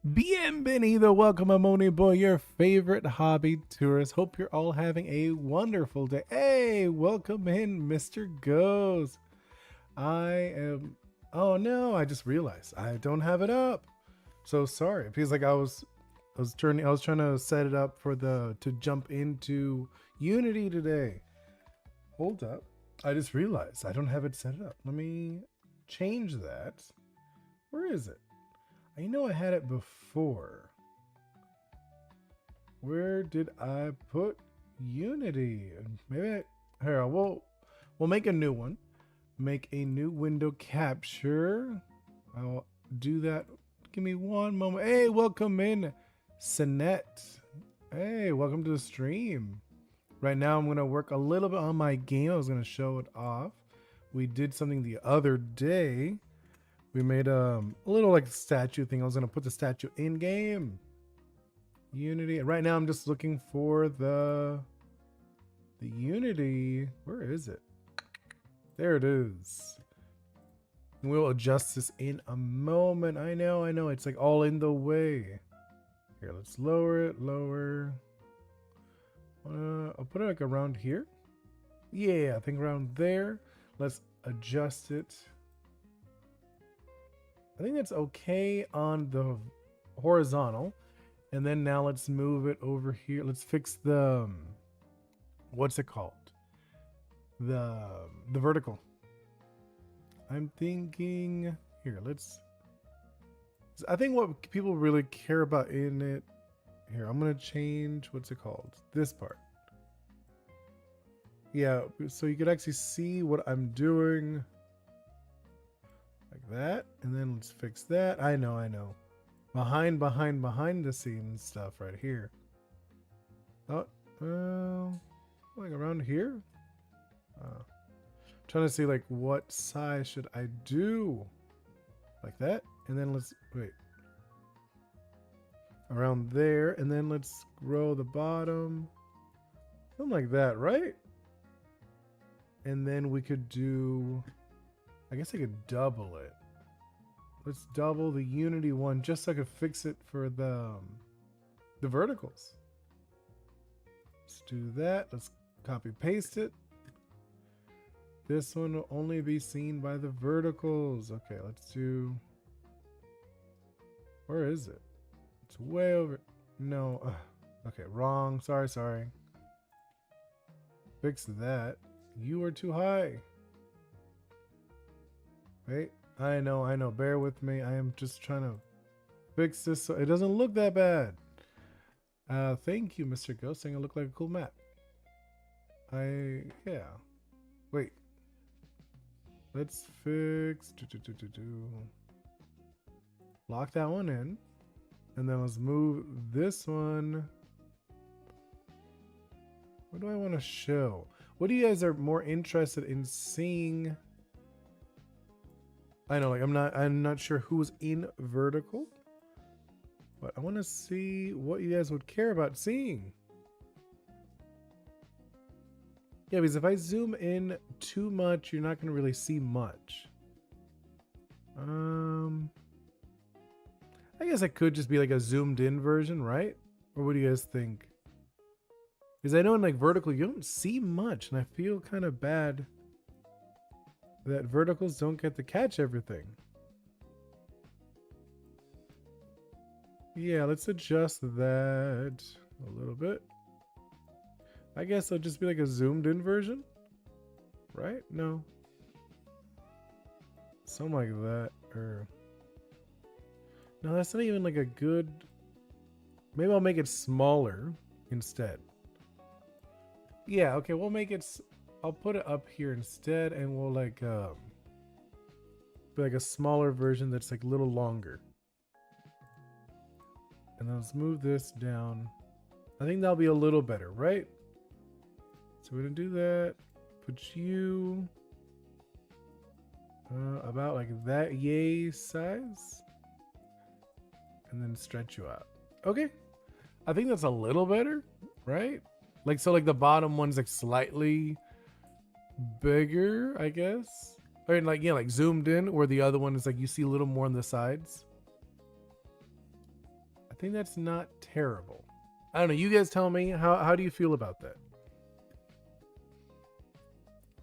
Bienvenido, welcome, I'm Oni Boi, your favorite hobby tourist. Hope you're all having a wonderful day. Hey, welcome in, Mr. Ghost. Oh no, I just realized I don't have it up. So sorry. It feels like I was trying to set it up for to jump into Unity today. Hold up. I just realized I don't have it set up. Let me change that. Where is it? I know I had it before. Where did I put Unity? Here, we'll make a new one. Make a new window capture. I'll do that. Give me one moment. Hey, welcome in, Sinette. Hey, welcome to the stream. Right now, I'm gonna work a little bit on my game. I was gonna show it off. We did something the other day. We made a little like statue thing. I was gonna put the statue in game. Unity. Right now I'm just looking for the Unity. Where is it? There it is. We'll adjust this in a moment. I know. It's like all in the way. Here, let's lower it, lower. I'll put it like around here. Yeah, I think around there. Let's adjust it. I think that's okay on the horizontal. And then now let's move it over here. Let's fix the, what's it called? The vertical. I'm thinking, here, I think what people really care about in it, here, I'm going to change, what's it called? This part. Yeah, so you could actually see what I'm doing. Like that, and then let's fix that. I know. Behind the scenes stuff right here. Oh, like around here. Trying to see like what size should I do, like that, and then let's wait around there, and then let's grow the bottom, something like that, right? And then we could do. I guess I could double it. Let's double the Unity one just so I could fix it for the verticals. Let's do that. Let's copy paste it. This one will only be seen by the verticals. Okay, let's do. Where is it? It's way over. No. Okay, wrong. Sorry. Fix that. You are too high. Wait, I know. Bear with me. I am just trying to fix this so it doesn't look that bad. Thank you, Mr. Ghost, saying it looked like a cool map. Yeah. Wait. Let's fix. Lock that one in. And then let's move this one. What do I want to show? What do you guys are more interested in seeing? I know, like I'm not sure who's in vertical, but I want to see what you guys would care about seeing. Yeah, because if I zoom in too much, you're not going to really see much. I guess it could just be like a zoomed in version, right? Or what do you guys think? Because I know in like vertical, you don't see much, and I feel kind of bad that verticals don't get to catch everything. Yeah, let's adjust that a little bit. I guess it'll just be like a zoomed in version, right? No. Something like that. Or no, that's not even like a good. Maybe I'll make it smaller instead. Yeah, okay, we'll make it. I'll put it up here instead, and we'll like be like a smaller version that's like a little longer. And then let's move this down. I think that'll be a little better, right? So we're gonna do that. Put you about like that yay size, and then stretch you out. Okay, I think that's a little better, right? Like so, like the bottom one's like slightly bigger, I guess. I mean, like, yeah, like zoomed in, where the other one is like you see a little more on the sides. I think that's not terrible. I don't know. You guys tell me. How do you feel about that?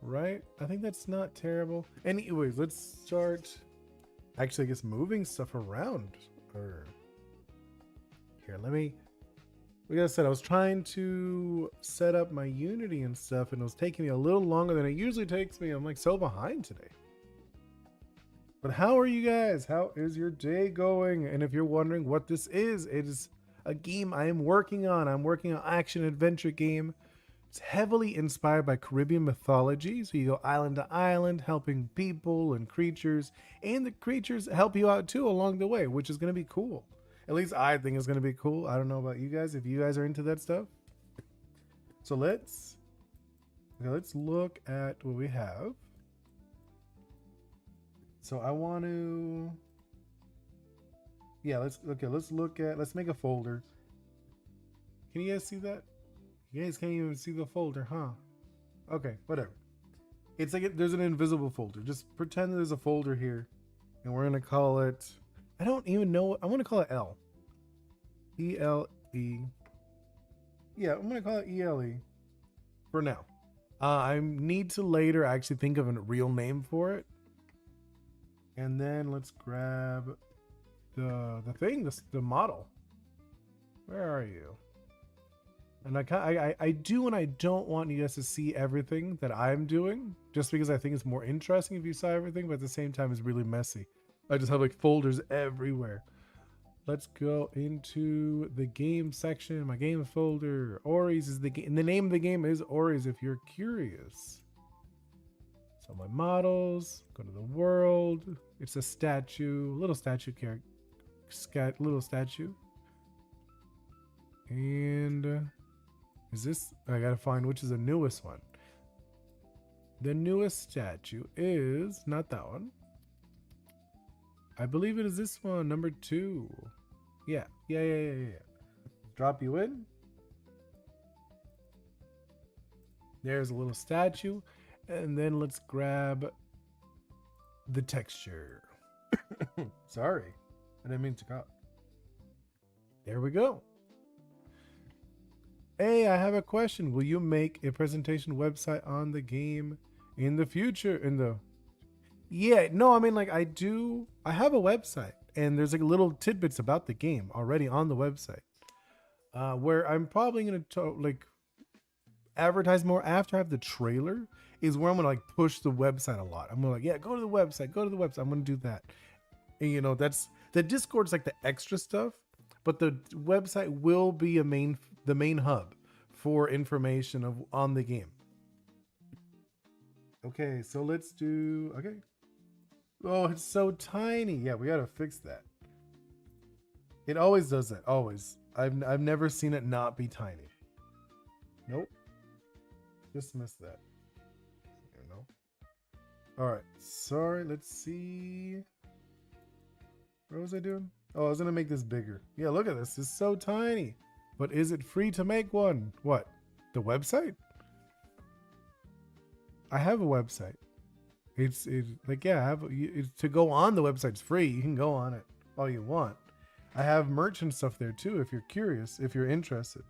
Right? I think that's not terrible. Anyways, let's start actually, I guess, moving stuff around. Or here, like I said, I was trying to set up my Unity and stuff, and it was taking me a little longer than it usually takes me. I'm like so behind today. But how are you guys? How is your day going? And if you're wondering what this is, it is a game I am working on. I'm working on an action adventure game. It's heavily inspired by Caribbean mythology. So you go island to island, helping people and creatures, and the creatures help you out too along the way, which is going to be cool. At least I think it's going to be cool. I don't know about you guys, if you guys are into that stuff. So let's look at what we have. So I want to, yeah, let's make a folder. Can you guys see that? You guys can't even see the folder, huh? Okay, whatever. It's like there's an invisible folder. Just pretend there's a folder here, and we're gonna call it, I don't even know. I'm gonna call it L. E-L-E. Yeah, I'm gonna call it E-L-E for now. I need to later actually think of a real name for it. And then let's grab the thing, the model. Where are you? And I do and I don't want you guys to see everything that I'm doing, just because I think it's more interesting if you saw everything, but at the same time it's really messy. I just have like folders everywhere. Let's go into the game section, my game folder. Ori's is the game. The name of the game is Ori's if you're curious. So my models, go to the world. It's a statue, little statue character, little statue. And is this, I gotta find which is the newest one. The newest statue is not that one. I believe it is this one, number 2. Yeah. Drop you in. There's a little statue. And then let's grab the texture. Sorry, I didn't mean to cough. There we go. Hey, I have a question. Will you make a presentation website on the game in the future? Yeah, no, I mean, like, I have a website, and there's like little tidbits about the game already on the website, where I'm probably going to like advertise more after I have the trailer, is where I'm going to like push the website a lot. I'm going to like, yeah, go to the website. I'm going to do that. And you know, that's the Discord's like the extra stuff, but the website will be the main hub for information on the game. Okay, so let's do, okay. Oh, it's so tiny. Yeah, we got to fix that. It always does that. Always. I've never seen it not be tiny. Nope. Dismiss that. You know. All right. Sorry. Let's see. What was I doing? Oh, I was gonna make this bigger. Yeah, look at this. It's so tiny. But is it free to make one? What? The website? I have a website. It's like, yeah, to go on the website's free. You can go on it all you want. I have merch and stuff there too if you're curious, if you're interested.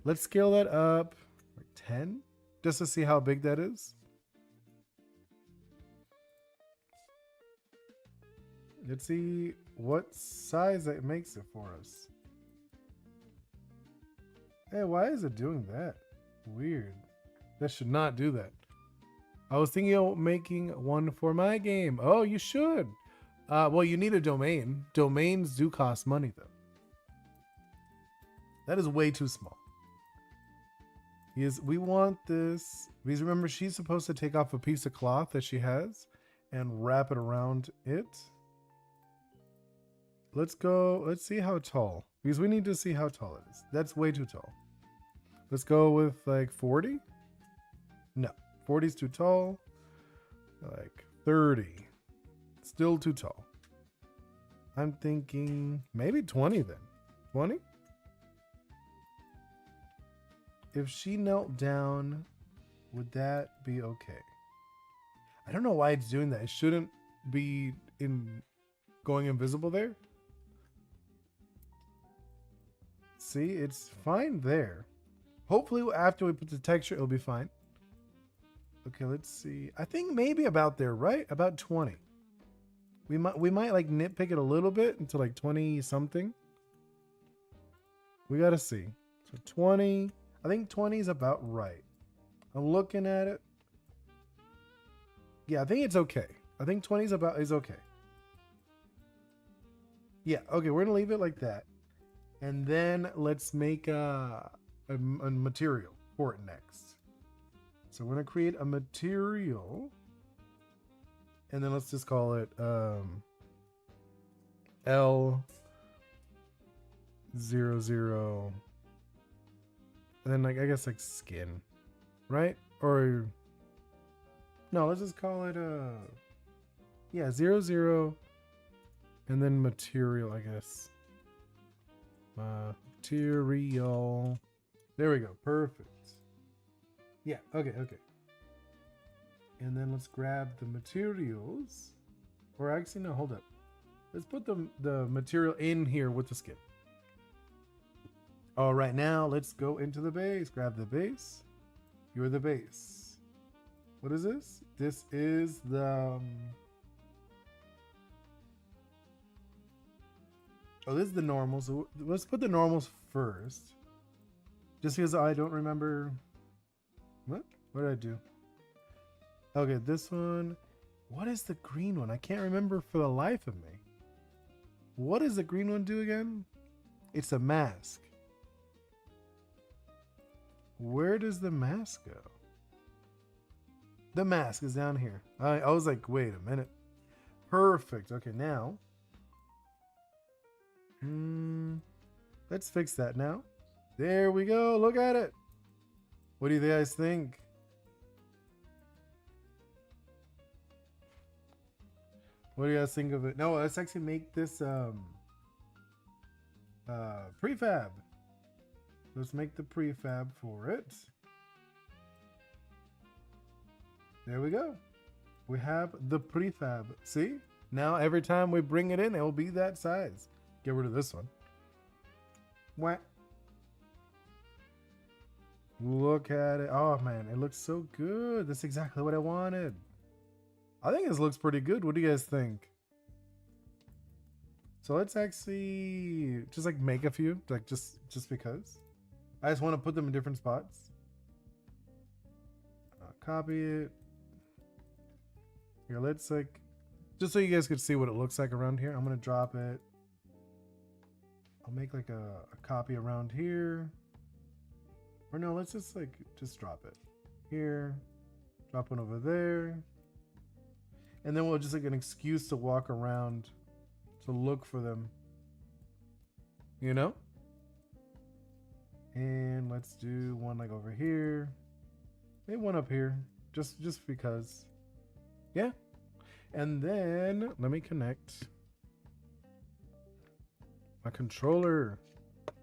Let's scale that up like 10 just to see how big that is. Let's see what size that makes it for us. Hey, why is it doing that? Weird. That should not do that. I was thinking of making one for my game. Oh, you should. Well, you need a domain. Domains do cost money, though. That is way too small. We want this. Because remember, she's supposed to take off a piece of cloth that she has and wrap it around it. Let's go. Let's see how tall. Because we need to see how tall it is. That's way too tall. Let's go with like 40. No, 40 is too tall. Like 30. Still too tall. I'm thinking maybe 20 then. 20? If she knelt down, would that be okay? I don't know why it's doing that. It shouldn't be going invisible there. See, it's fine there. Hopefully after we put the texture, it'll be fine. Okay, let's see. I think maybe about there, right? About 20. We might like nitpick it a little bit into like 20 something. We gotta see. So 20. I think 20 is about right. I'm looking at it. Yeah, I think it's okay. I think 20 is okay. Yeah, okay, we're gonna leave it like that. And then let's make a material for it next. So we're gonna create a material. And then let's just call it L00. And then like I guess like skin, right? Or no, let's just call it 00 and then material, I guess. Material. There we go. Perfect. Yeah, okay. And then let's grab the materials. Or actually, no, hold up. Let's put the material in here with the skin. All right, now let's go into the base. Grab the base. You're the base. What is this? This is the... oh, this is the normal. So let's put the normals first. Just because I don't remember... what? What did I do? Okay, this one. What is the green one? I can't remember for the life of me. What does the green one do again? It's a mask. Where does the mask go? The mask is down here. I was like, wait a minute. Perfect. Okay, now. Let's fix that now. There we go. Look at it. What do you guys think? What do you guys think of it? No, let's actually make this prefab. Let's make the prefab for it. There we go. We have the prefab. See? Now every time we bring it in, it will be that size. Get rid of this one. What? Look at it. Oh man, it looks so good. That's exactly what I wanted. I think this looks pretty good. What do you guys think? So let's actually just like make a few, like just because. I just want to put them in different spots. Copy it. Here, let's like, just so you guys could see what it looks like around here. I'm gonna drop it. I'll make like a copy around here. Or no, let's just like, just drop it here. Drop one over there. And then we'll just like an excuse to walk around to look for them. You know? And let's do one like over here. Maybe one up here. Just because. Yeah. And then let me connect my controller. I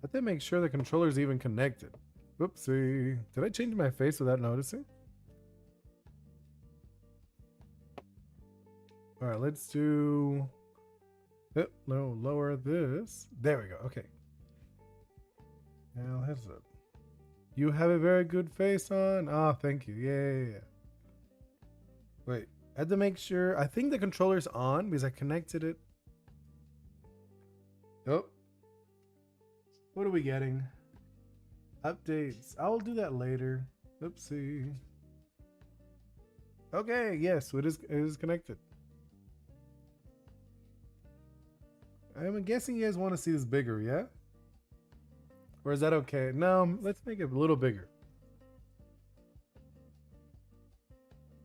have to make sure the controller's even connected. Whoopsie. Did I change my face without noticing? All right, let's do... oh, no, lower this. There we go. Okay. Now, heads up. You have a very good face on. Oh, thank you. Yeah. Wait, I had to make sure. I think the controller's on because I connected it. Oh. What are we getting? Updates. I'll do that later. Oopsie. Okay, yes, it is connected. I'm guessing you guys want to see this bigger, yeah? Or is that okay? No, let's make it a little bigger.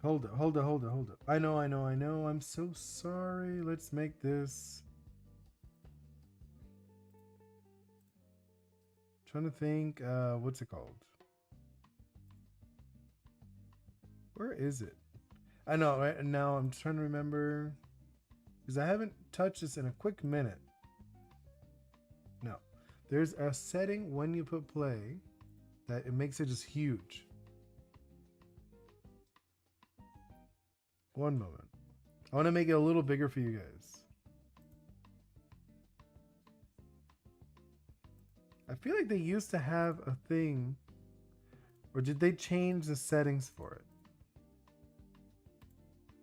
Hold up. I know. I'm so sorry. Let's make this. Trying to think, what's it called? Where is it? I know, right? And now I'm trying to remember, because I haven't touched this in a quick minute. No. There's a setting when you put play that it makes it just huge. One moment. I want to make it a little bigger for you guys. I feel like they used to have a thing, or did they change the settings for it?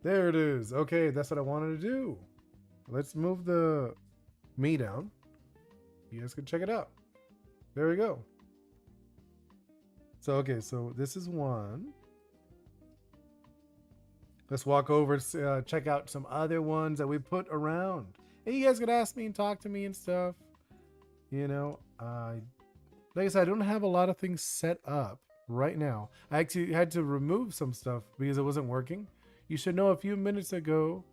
There it is. Okay, that's what I wanted to do. Let's move the me down. You guys can check it out. There we go. So, okay, so this is one. Let's walk over to check out some other ones that we put around. And you guys could ask me and talk to me and stuff. You know, like I said, I don't have a lot of things set up right now. I actually had to remove some stuff because it wasn't working. You should know a few minutes ago,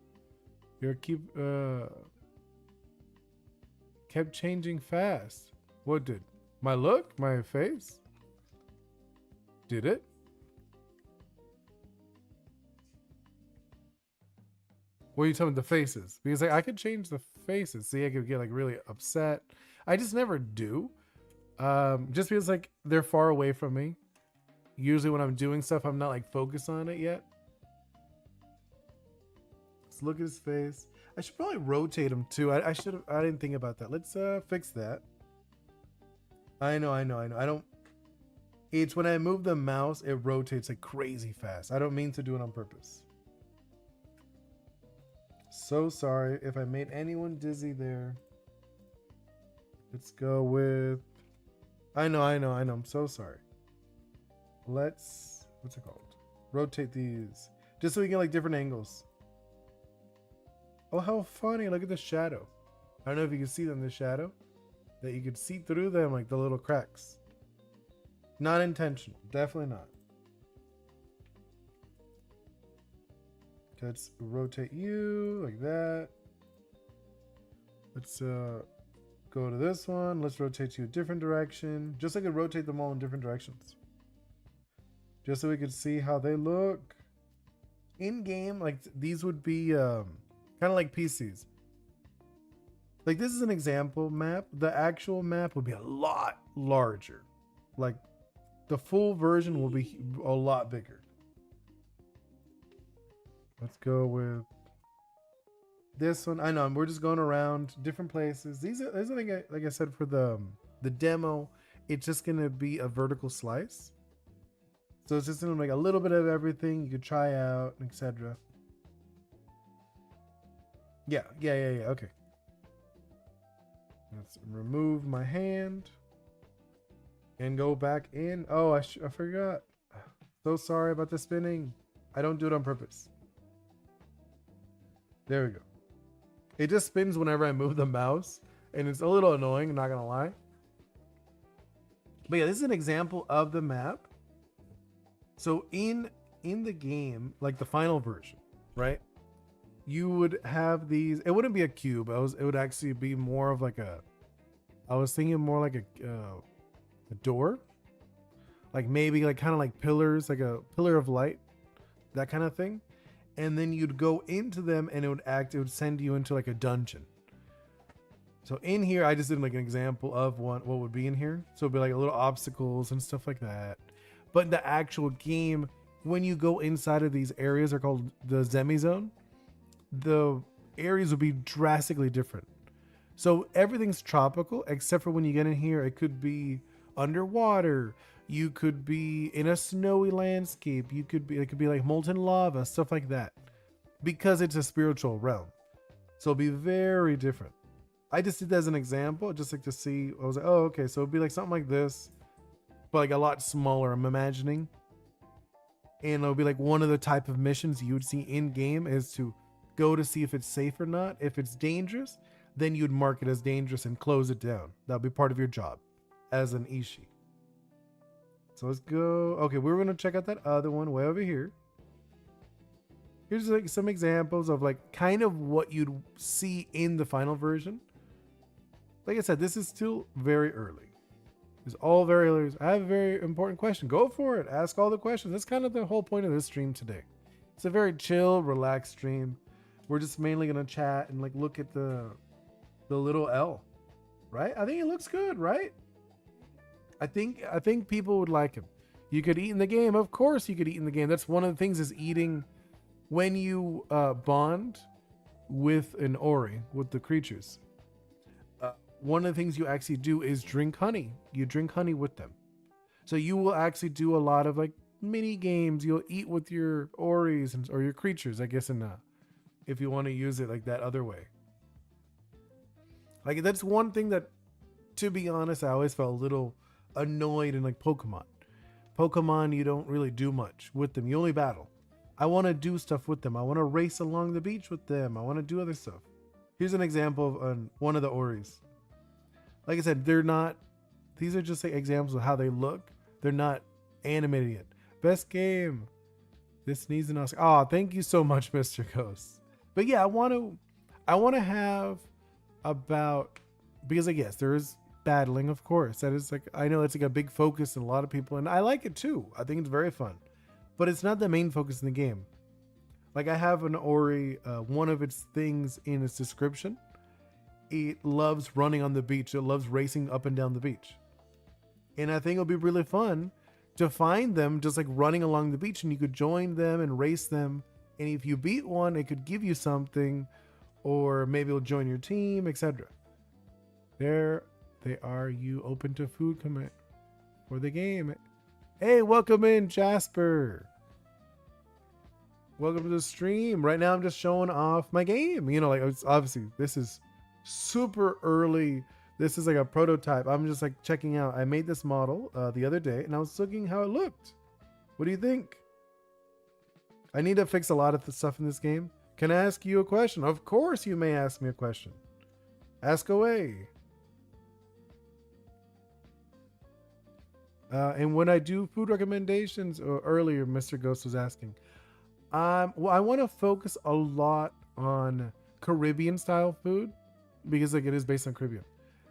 kept changing fast. What did? My look? My face? Did it? What are you telling me? The faces? Because like I could change the faces. See, I could get like really upset. I just never do. Just because like they're far away from me. Usually when I'm doing stuff, I'm not like focused on it yet. Let's look at his face. I should probably rotate him too. I should have. I didn't think about that. Let's fix that. I know. I don't. It's when I move the mouse, it rotates like crazy fast. I don't mean to do it on purpose. So sorry if I made anyone dizzy there. Let's go with. I know. I'm so sorry. What's it called? Rotate these. Just so we get like different angles. Oh, how funny. Look at the shadow. I don't know if you can see them in the shadow. That you could see through them like the little cracks. Not intentional. Definitely not. Let's rotate you like that. Let's go to this one. Let's rotate you a different direction. Just so I could rotate them all in different directions. Just so we could see how they look. In game, like these would be kind of like PCs. Like this is an example map. The actual map would be a lot larger. Like the full version will be a lot bigger. Let's go with this one. I know we're just going around different places. These are like I said for the demo. It's just gonna be a vertical slice. So it's just gonna make a little bit of everything you could try out, etc. Yeah. Okay. Let's remove my hand and go back in. Oh, I forgot. So sorry about the spinning. I don't do it on purpose. There we go. It just spins whenever I move the mouse, and it's a little annoying, I'm not gonna lie. But yeah, this is an example of the map. So in the game, like the final version, right? You would have these. It wouldn't be a cube. It would actually be more of like a. I was thinking more like a door, like maybe like kind of like pillars, like a pillar of light, that kind of thing. And then you'd go into them, and it would send you into like a dungeon. So in here, I just did like an example of what would be in here. So it'd be like a little obstacles and stuff like that. But the actual game, when you go inside of these areas, they're called the Zemi Zone. The areas would be drastically different. So everything's tropical, except for when you get in here, it could be underwater. You could be in a snowy landscape. It could be like molten lava, stuff like that. Because it's a spiritual realm. So it'll be very different. I just did that as an example, just like to see. I was like, oh, okay. So it'd be like something like this, but like a lot smaller, I'm imagining. And it'll be like one of the type of missions you would see in game is to go to see if it's safe or not. If it's dangerous, then you'd mark it as dangerous and close it down. That'll be part of your job as an Ishi. So let's go. Okay, we're going to check out that other one way over here. Here's like some examples of like kind of what you'd see in the final version. Like I said, this is still very early. It's all very early. I have a very important question. Go for it. Ask all the questions. That's kind of the whole point of this stream today. It's a very chill, relaxed stream. We're just mainly going to chat and like look at the little L, right? I think it looks good, right? I think people would like him. You could eat in the game. Of course you could eat in the game. That's one of the things is eating when you bond with an Ori, with the creatures. one of the things you actually do is drink honey. You drink honey with them. So you will actually do a lot of like mini games. You'll eat with your Oris or your creatures, I guess, if you want to use it like that other way. Like that's one thing that, to be honest, I always felt a little annoyed in like Pokemon. Pokemon, you don't really do much with them. You only battle. I want to do stuff with them. I want to race along the beach with them. I want to do other stuff. Here's an example of one of the Oris. Like I said, these are just like examples of how they look. They're not animated yet. Best game. This needs an Oscar. Oh, thank you so much, Mr. Ghost. But yeah, I want to have about, because I guess there is battling, of course. That is like, I know it's like a big focus in a lot of people, and I like it too. I think it's very fun. But it's not the main focus in the game. Like I have an Ori, one of its things in its description, it loves running on the beach. It loves racing up and down the beach. And I think it'll be really fun to find them just like running along the beach, and you could join them and race them. And if you beat one, it could give you something, or maybe it'll join your team, etc. There they are. You open to food command for the game. Hey, welcome in, Jasper. Welcome to the stream. Right now I'm just showing off my game. You know, like obviously this is super early. This is like a prototype. I'm just like checking out. I made this model the other day, and I was looking how it looked. What do you think? I need to fix a lot of the stuff in this game. Can I ask you a question? Of course you may ask me a question. Ask away. And when I do food recommendations, earlier Mr. Ghost was asking, well, I want to focus a lot on Caribbean style food, because like it is based on Caribbean.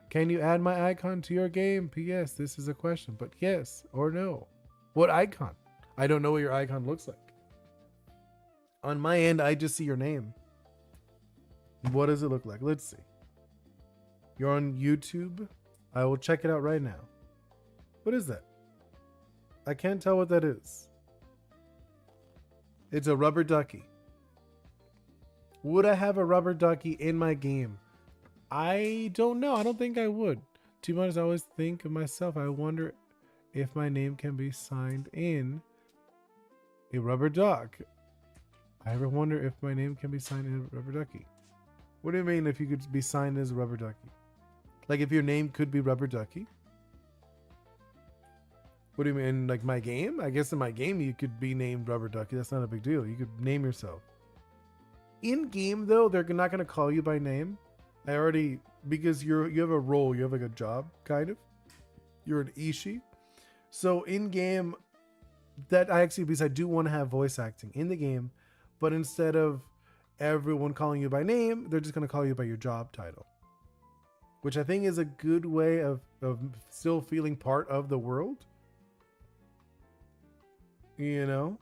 Can you add my icon to your game? P.S. This is a question, but yes or no. What icon? I don't know what your icon looks like. On my end, I just see your name. What does it look like? Let's see. You're on YouTube. I will check it out right now. What is that? I can't tell what that is. It's a rubber ducky. Would I have a rubber ducky in my game? I don't know. I don't think I would. To be honest, I always think of myself, I wonder if my name can be signed in a rubber duck. I ever wonder if my name can be signed in a rubber ducky. What do you mean if you could be signed as a rubber ducky? Like if your name could be rubber ducky? What do you mean? Like my game? I guess in my game you could be named rubber ducky. That's not a big deal. You could name yourself. In game though, they're not going to call you by name. Because you have a role, you have like a job, kind of. You're an Ishi. So in game, because I do want to have voice acting in the game, but instead of everyone calling you by name, they're just going to call you by your job title. Which I think is a good way of still feeling part of the world. You know?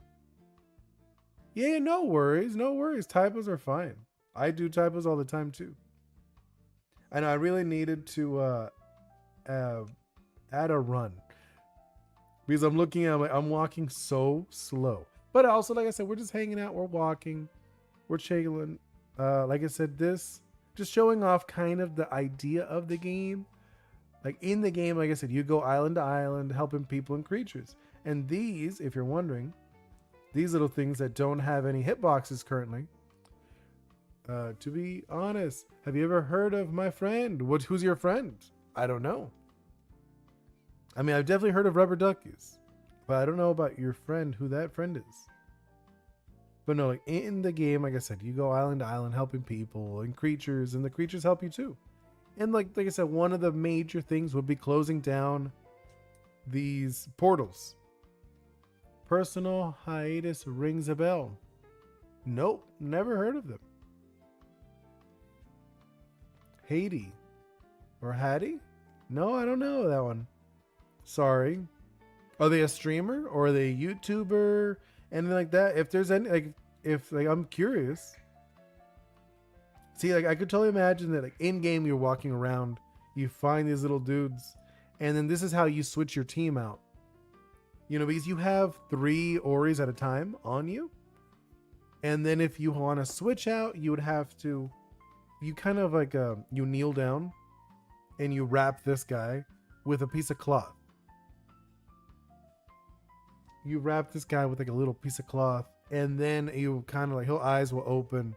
Yeah, no worries, no worries. Typos are fine. I do typos all the time too. And I really needed to add a run, because I'm looking at I'm walking so slow. But also, like I said, we're just hanging out, we're walking, we're chilling. Like I said, this just showing off kind of the idea of the game. Like in the game, like I said, you go island to island helping people and creatures. And these, if you're wondering, these little things that don't have any hitboxes currently. To be honest, have you ever heard of my friend? Who's your friend? I don't know. I mean, I've definitely heard of rubber duckies, but I don't know about your friend, who that friend is. But no, like in the game, like I said, you go island to island helping people and creatures, and the creatures help you too. And like I said, one of the major things would be closing down these portals. Personal hiatus rings a bell. Nope, never heard of them. Haiti or Hattie? No, I don't know that one. Sorry. Are they a streamer or are they a YouTuber? Anything like that? If there's any, I'm curious. See, like I could totally imagine that like in game you're walking around, you find these little dudes, and then this is how you switch your team out. You know, because you have 3 Oris at a time on you. And then if you want to switch out, you would have to, you kind of like, you kneel down and you wrap this guy with a piece of cloth. You wrap this guy with like a little piece of cloth, and then you kind of like, his eyes will open,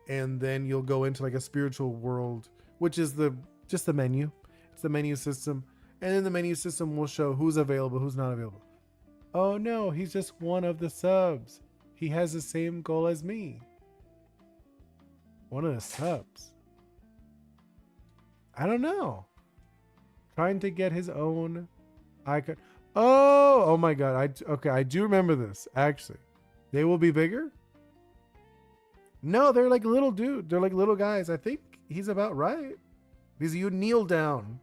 and then you'll go into like a spiritual world, which is just the menu. It's the menu system, and then the menu system will show who's available, who's not available. Oh no, he's just one of the subs. He has the same goal as me. One of the subs. I don't know. Trying to get his own icon. Oh my god. Okay, I do remember this, actually. They will be bigger? No, they're like little dude. They're like little guys. I think he's about right. Because you kneel down.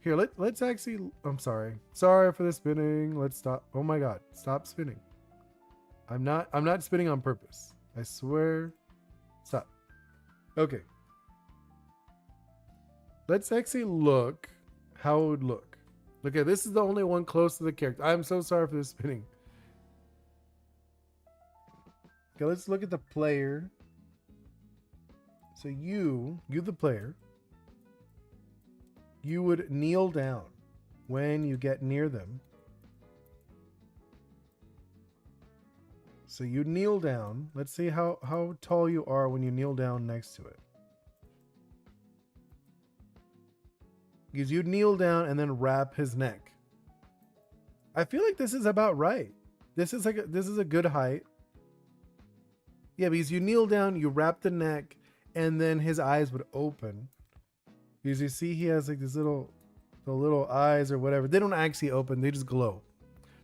Here, let's actually, I'm sorry. Sorry for the spinning. Let's stop. Oh my god. Stop spinning. I'm not spinning on purpose. I swear. Stop. Okay. Let's actually look how it would look. Okay, this is the only one close to the character. I'm so sorry for the spinning. Okay, let's look at the player. So you the player, you would kneel down when you get near them. So you kneel down. Let's see how tall you are when you kneel down next to it. Because you kneel down and then wrap his neck. I feel like this is about right. This is a good height. Yeah, because you kneel down, you wrap the neck, and then his eyes would open. Because you see he has like these the little eyes or whatever. They don't actually open, they just glow.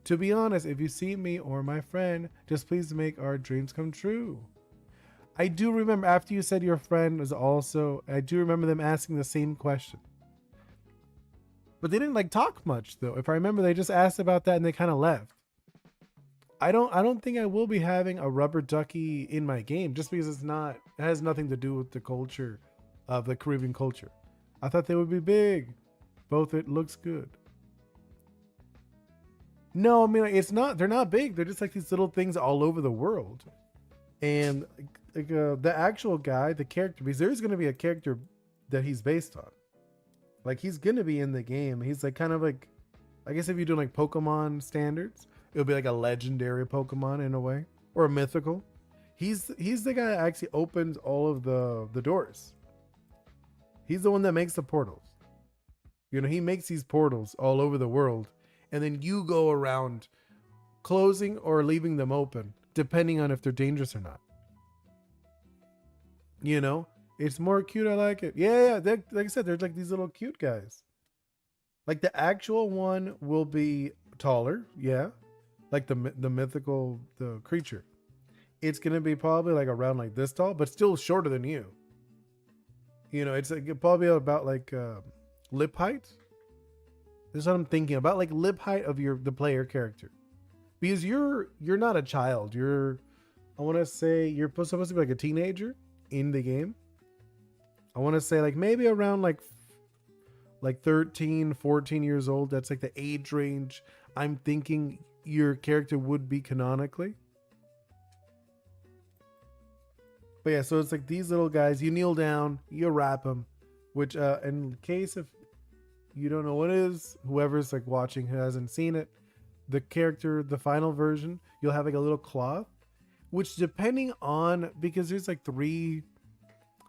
To be honest, if you see me or my friend, just please make our dreams come true. I do remember after you said your friend was also, I do remember them asking the same question. But they didn't like talk much though. If I remember, they just asked about that and they kind of left. I don't think I will be having a rubber ducky in my game just because it has nothing to do with the culture of the Caribbean culture. I thought they would be big. Both it looks good. No, I mean it's not. They're not big. They're just like these little things all over the world. And like the actual guy, the character, because there's going to be a character that he's based on. Like he's going to be in the game. He's like kind of like, I guess if you're doing like Pokemon standards, it'll be like a legendary Pokemon in a way, or a mythical. He's the guy that actually opens all of the doors. He's the one that makes the portals. You know, he makes these portals all over the world, and then you go around closing or leaving them open, depending on if they're dangerous or not. You know, it's more cute. I like it. Yeah. Like I said, they're like these little cute guys. Like the actual one will be taller. Yeah. Like the mythical, the creature. It's going to be probably like around like this tall, but still shorter than you. You know, it's like probably about like lip height. This is what I'm thinking about, like lip height of the player character. Because you're not a child. I want to say you're supposed to be like a teenager in the game. I want to say like maybe around like 13, 14 years old. That's like the age range I'm thinking your character would be canonically. But yeah, so it's like these little guys. You kneel down, you wrap them, which in case if you don't know what it is, whoever's like watching who hasn't seen it, the character, the final version, you'll have like a little cloth, which depending on, because there's like 3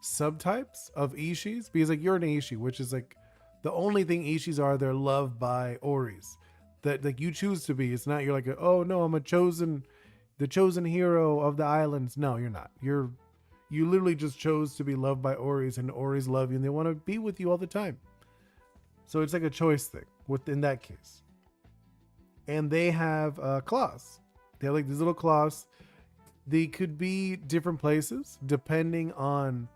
subtypes of Ishis, because like you're an Ishi, which is like the only thing Ishis are, they're loved by Oris. That like you choose to be. It's not you're like, oh no, I'm the chosen hero of the islands. No, you're not. You literally just chose to be loved by Oris, and Oris love you and they want to be with you all the time. So it's like a choice thing within that case. And they have claws. They have like these little claws. They could be different places depending on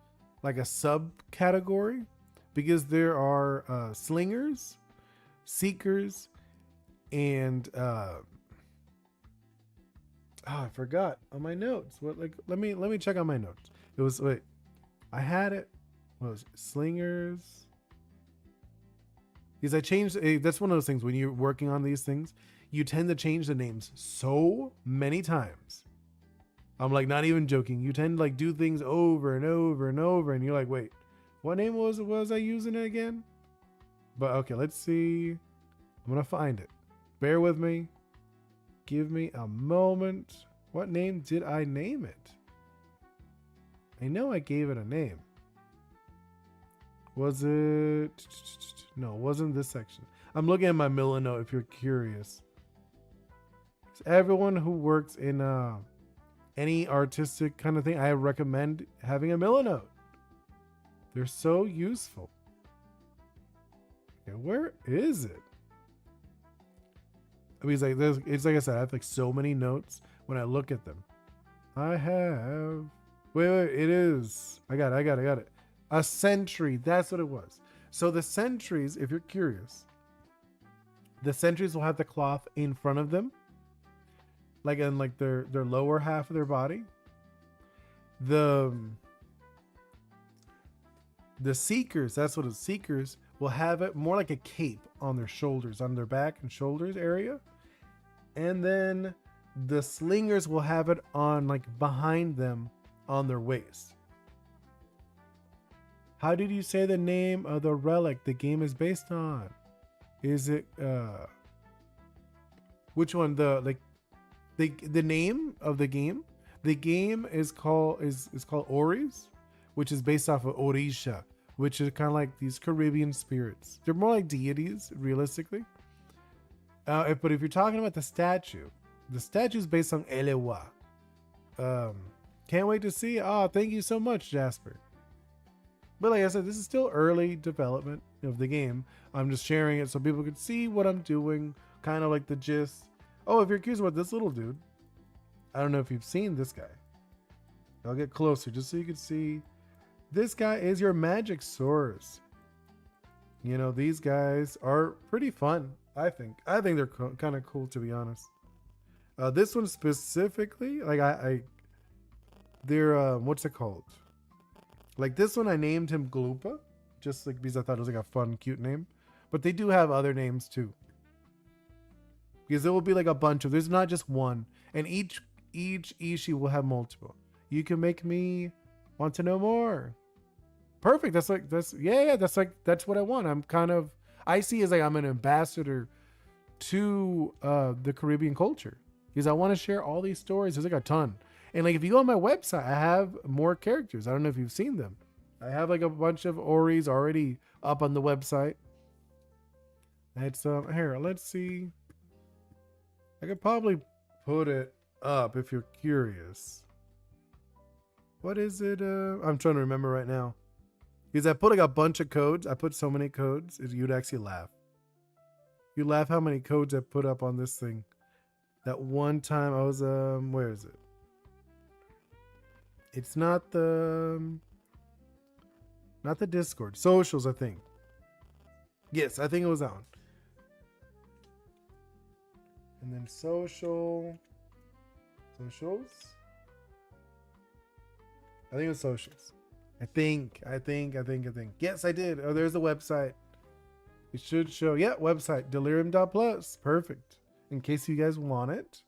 like a subcategory, because there are slingers, seekers, and I forgot on my notes. What, like let me check on my notes. It was I had it. What was it? Slingers? Because I changed. That's one of those things when you're working on these things, you tend to change the names so many times. I'm like not even joking. You tend to like do things over and over and over, and you're like, wait, What name was I using it again? But okay, let's see. I'm gonna find it. Bear with me. Give me a moment. What name did I name it? I know I gave it a name. Was it? No, it wasn't this section. I'm looking at my Miller note if you're curious. Everyone who works in any artistic kind of thing, I recommend having a Miller note. They're so useful. Okay, where is it? I mean, it's like I said, I have like so many notes when I look at them. I have. Wait, it is. I got it. A sentry. That's what it was. So the sentries, if you're curious, the sentries will have the cloth in front of them, like in like their lower half of their body. The seekers, that's what it's seekers, will have it more like a cape on their shoulders, on their back and shoulders area. And then the slingers will have it on like behind them on their waist. How did you say the name of the relic the game is based on? Is it which one? The name of the game? The game is called Oris, which is based off of Orisha, which is kind of like these Caribbean spirits. They're more like deities, realistically. But if you're talking about the statue is based on Elewa. Can't wait to see. Oh, thank you so much, Jasper. But like I said, this is still early development of the game. I'm just sharing it so people can see what I'm doing, kind of like the gist. Oh, if you're curious about this little dude, I don't know if you've seen this guy. I'll get closer just so you can see. This guy is your magic source. You know, these guys are pretty fun, I think. I think they're kind of cool, to be honest. This one specifically, like they're, what's it called? Like this one, I named him Gloopa, just like because I thought it was like a fun, cute name. But they do have other names too. Because there will be like a bunch of, there's not just one. And each Ishi will have multiple. You can make me want to know more. Perfect. That's what I want. I see as like I'm an ambassador to the Caribbean culture. Because I want to share all these stories. There's like a ton. And like if you go on my website, I have more characters. I don't know if you've seen them. I have like a bunch of Oris already up on the website. It's here, let's see. I could probably put it up if you're curious. What is it? I'm trying to remember right now. Because I put like a bunch of codes. I put so many codes, you'd actually laugh. You'd laugh how many codes I put up on this thing. That one time I was, where is it? It's not the Discord. Socials, I think. Yes, I think it was that one. And then socials. I think it was socials. I think. Yes, I did. Oh, there's the website. It should show. Yeah, website. Delirium.plus. Perfect. In case you guys want it.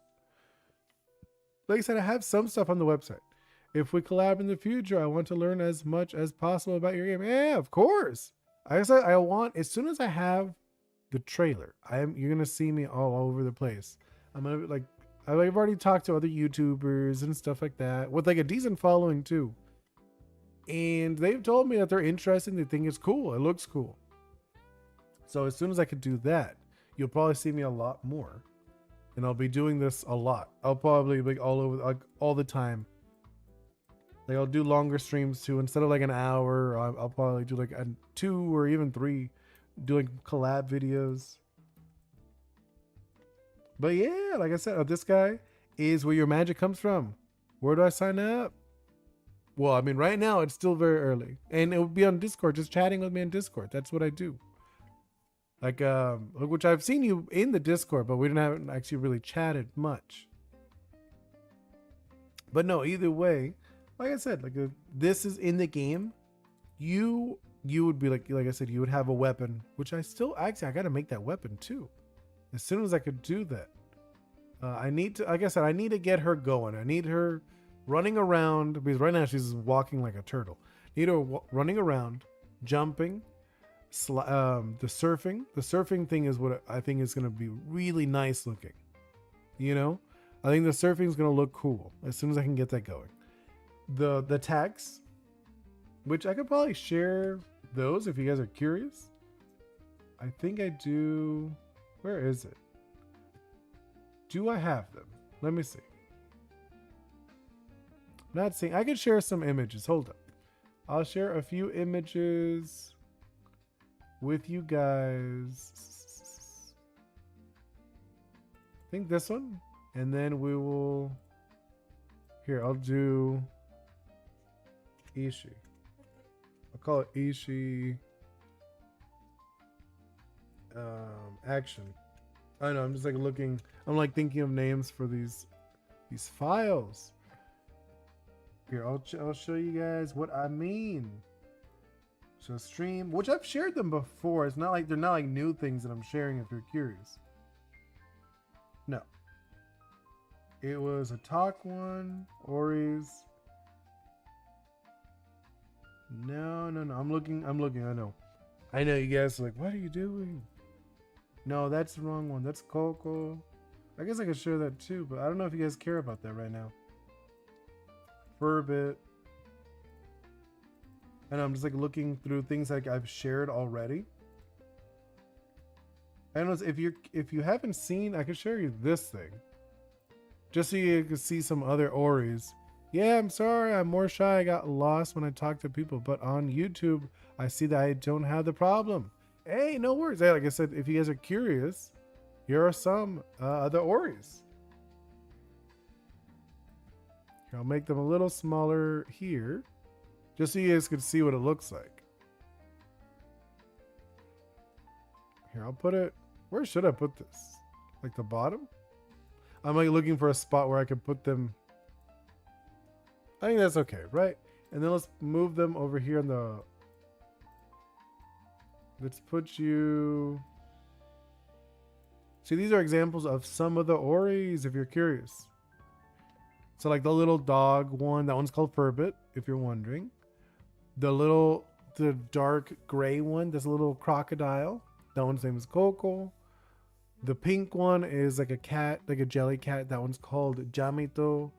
Like I said, I have some stuff on the website. If we collab in the future, I want to learn as much as possible about your game. Yeah, of course. I said I want, as soon as I have the trailer, you're gonna see me all over the place. I'm gonna like, I've already talked to other YouTubers and stuff like that with like a decent following too, and they've told me that they're interested. They think it's cool. It looks cool. So as soon as I could do that, you'll probably see me a lot more, and I'll be doing this a lot. I'll probably be all over, like all the time. Like I'll do longer streams too. Instead of like an hour, I'll probably do like 2 or even 3, doing collab videos. But yeah, like I said, this guy is where your magic comes from. Where do I sign up? Well, I mean, right now it's still very early, and it would be on Discord, just chatting with me on Discord. That's what I do. Like, which I've seen you in the Discord, but we haven't actually really chatted much. But no, either way. Like I said, like this is in the game. You would be like I said, you would have a weapon, which I got to make that weapon too. As soon as I could do that, I need to, like I said, I need to get her going. I need her running around because right now she's walking like a turtle. Need her running around, jumping, the surfing. The surfing thing is what I think is going to be really nice looking. You know, I think the surfing is going to look cool as soon as I can get that going. The tags, which I could probably share those if you guys are curious. I think I do. Where is it? Do I have them? Let me see. Not seeing. I could share some images. Hold up. I'll share a few images with you guys. I think this one. And then we will. Here, I'll do Ishi. I'll call it Ishi action. I know, I'm just like looking. I'm like thinking of names for these files. Here, I'll show you guys what I mean. So stream, which I've shared them before. It's not like they're not like new things that I'm sharing if you're curious. No. It was a talk one, Ori's. No. I'm looking, I know. I know you guys are like, what are you doing? No, that's the wrong one. That's Coco. I guess I could share that too, but I don't know if you guys care about that right now. For a bit. And I'm just like looking through things like I've shared already. I don't know if you haven't seen, I can share you this thing. Just so you can see some other Oris. Yeah, I'm sorry, I'm more shy. I got lost when I talk to people, but on YouTube, I see that I don't have the problem. Hey, no worries. Hey, like I said, if you guys are curious, here are some other Oris. Here, I'll make them a little smaller here, just so you guys can see what it looks like. Here, I'll put it. Where should I put this? Like the bottom? I'm like looking for a spot where I can put them. I think that's okay, right? And then let's move them over here on the. Let's put you. See, these are examples of some of the Oris if you're curious. So like the little dog one, that one's called Furbit, if you're wondering. The dark gray one, this little crocodile, that one's name is Coco. The pink one is like a cat, like a jelly cat. That one's called Jamito.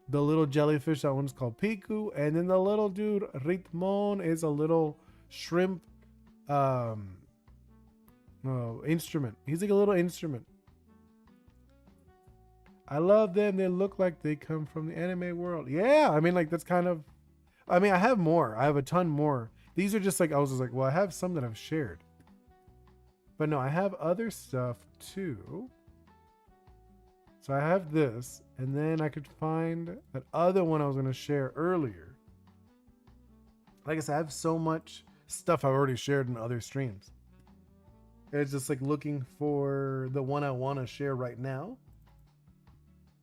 The little jellyfish, that one's called Piku. And then the little dude, Ritmon, is a little shrimp instrument. He's like a little instrument. I love them. They look like they come from the anime world. Yeah, I mean, like that's kind of. I mean, I have more. I have a ton more. These are just like, I was just like, well, I have some that I've shared. But no, I have other stuff too. So I have this, and then I could find that other one I was going to share earlier. Like I said, I have so much stuff I've already shared in other streams. It's just like looking for the one I want to share right now.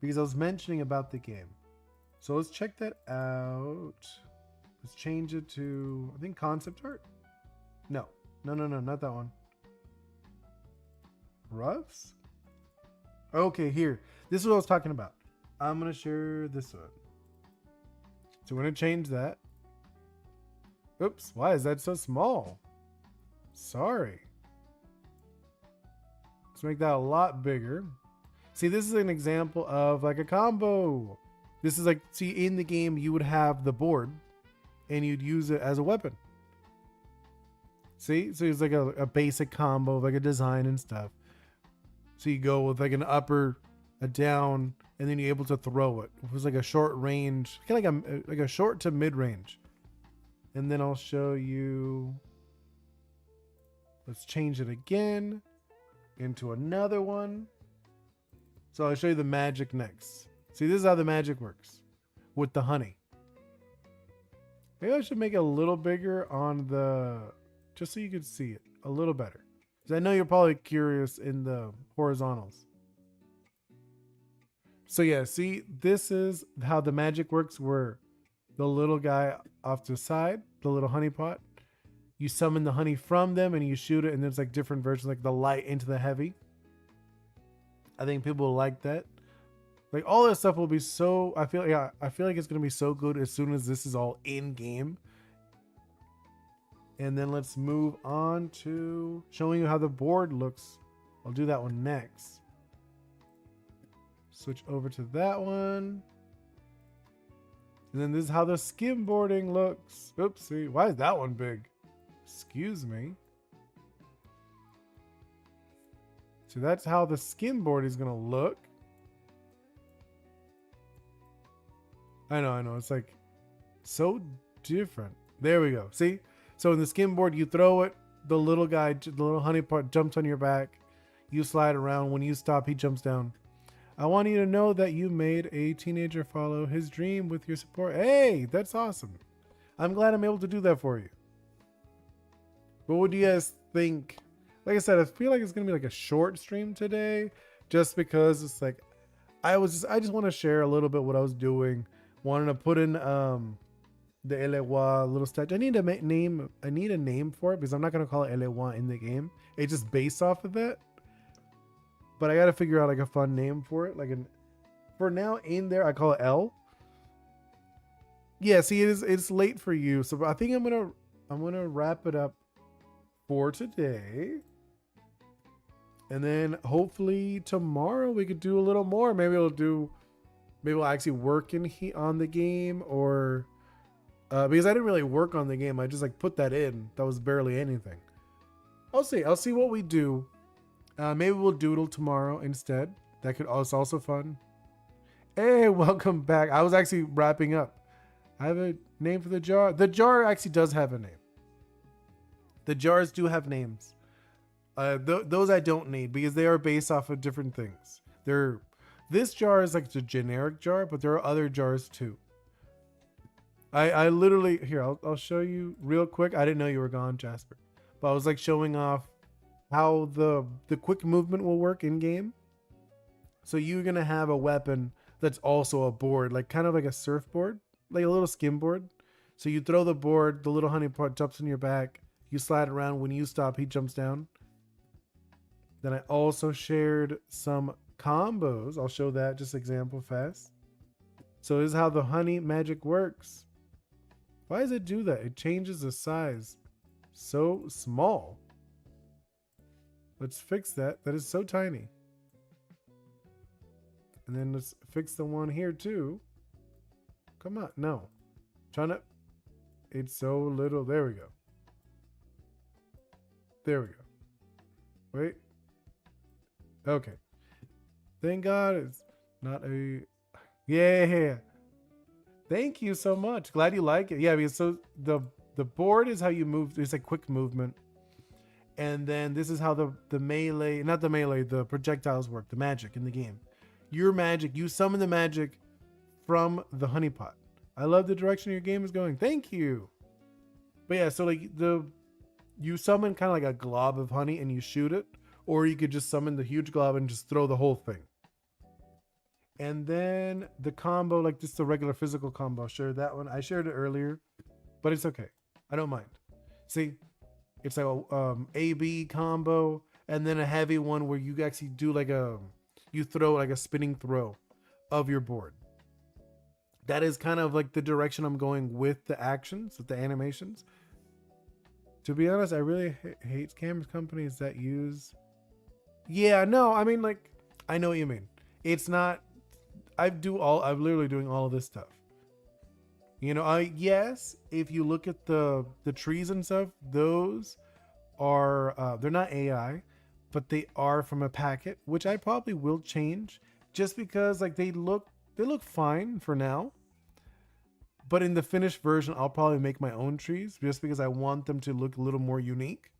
Because I was mentioning about the game. So let's check that out. Let's change it to, I think, concept art. No, not that one. Roughs? Okay, here. This is what I was talking about. I'm going to share this one. So we're going to change that. Oops, why is that so small? Sorry. Let's make that a lot bigger. See, this is an example of like a combo. This is like, see, in the game, you would have the board and you'd use it as a weapon. See? So it's like a basic combo, like a design and stuff. So you go with like an upper, a down, and then you're able to throw it. It was like a short range, kind of like a short to mid range. And then I'll show you. Let's change it again into another one. So I'll show you the magic next. See, this is how the magic works with the honey. Maybe I should make it a little bigger on the, just so you can see it a little better. Because I know you're probably curious in the horizontals. So yeah, see, this is how the magic works, where the little guy off to the side, the little honey pot, you summon the honey from them and you shoot it, and there's like different versions, like the light into the heavy. I think people will like that. Like all this stuff will be so, I feel like it's gonna be so good as soon as this is all in game. And then let's move on to showing you how the board looks. I'll do that one next. Switch over to that one. And then this is how the skimboarding looks. Oopsie. Why is that one big? Excuse me. So that's how the skimboard is going to look. I know. It's like so different. There we go. See? So in the skimboard, you throw it. The little guy, the little honey pot jumps on your back. You slide around. When you stop, he jumps down. I want you to know that you made a teenager follow his dream with your support. Hey, that's awesome. I'm glad I'm able to do that for you. What would you guys think? Like I said, I feel like it's going to be like a short stream today just because it's like I just want to share a little bit what I was doing. Wanted to put in the Elewa little statue. I need a name for it because I'm not going to call it Elewa in the game. It's just based off of that. But I got to figure out like a fun name for it. For now in there, I call it L. Yeah, see, it's late for you. So I think I'm going to wrap it up for today. And then hopefully tomorrow we could do a little more. Maybe we'll actually work on the game or, because I didn't really work on the game. I just like put that in. That was barely anything. I'll see what we do. Maybe we'll doodle tomorrow instead. That could also fun. Hey, welcome back. I was actually wrapping up. I have a name for the jar. The jar actually does have a name. The jars do have names. Those I don't need because they are based off of different things. This jar is like the generic jar, but there are other jars too. I literally, here, I'll show you real quick. I didn't know you were gone, Jasper. But I was like showing off how the quick movement will work in game. So you're going to have a weapon that's also a board, like kind of like a surfboard, like a little skimboard. So you throw the board, the little honey pot jumps on your back. You slide around. When you stop, he jumps down. Then I also shared some combos. I'll show that just example fast. So this is how the honey magic works. Why does it do that? It changes the size. So small. Let's fix that. That is so tiny. And then let's fix the one here too. Come on. No. It's so little. There we go. There we go. Wait. Okay. Thank God it's not a... Yeah. Thank you so much. Glad you like it. Yeah, because so the board is how you move. It's a quick movement. And then this is how the melee, not the melee, the projectiles work, the magic in the game. Your magic, you summon the magic from the honeypot. I love the direction your game is going. Thank you. But yeah, so like you summon kind of like a glob of honey and you shoot it, or you could just summon the huge glob and just throw the whole thing. And then the combo, like just the regular physical combo, share that one. I shared it earlier, but it's okay. I don't mind. See, it's like a A-B combo, and then a heavy one where you actually do like you throw like a spinning throw of your board. That is kind of like the direction I'm going with the actions, with the animations. To be honest, I really hate camera companies that use... Yeah, no, I mean, like, I know what you mean. It's not... I'm literally doing all of this stuff. You know, yes, if you look at the trees and stuff, those are, they're not AI, but they are from a packet, which I probably will change just because like they look fine for now. But in the finished version, I'll probably make my own trees just because I want them to look a little more unique.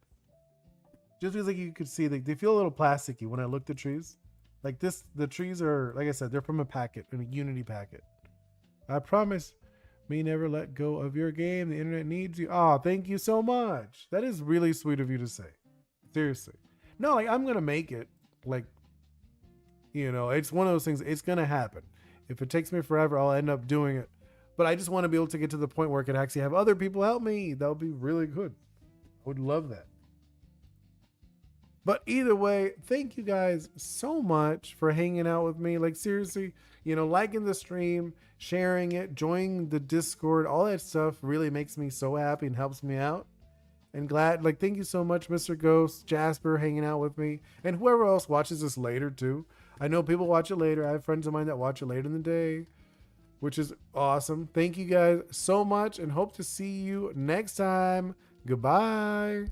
Just because like you could see, like, they feel a little plasticky when I look at the trees. Like this, the trees are, like I said, they're from a packet, a Unity packet. I promise me never let go of your game. The internet needs you. Oh, thank you so much. That is really sweet of you to say. Seriously. No, like I'm going to make it. Like, you know, it's one of those things. It's going to happen. If it takes me forever, I'll end up doing it. But I just want to be able to get to the point where I can actually have other people help me. That would be really good. I would love that. But either way, thank you guys so much for hanging out with me. Like seriously, you know, liking the stream, sharing it, joining the Discord, all that stuff really makes me so happy and helps me out. And glad, like, thank you so much, Mr. Ghost, Jasper, hanging out with me, and whoever else watches this later too. I know people watch it later. I have friends of mine that watch it later in the day, which is awesome. Thank you guys so much, and hope to see you next time. Goodbye.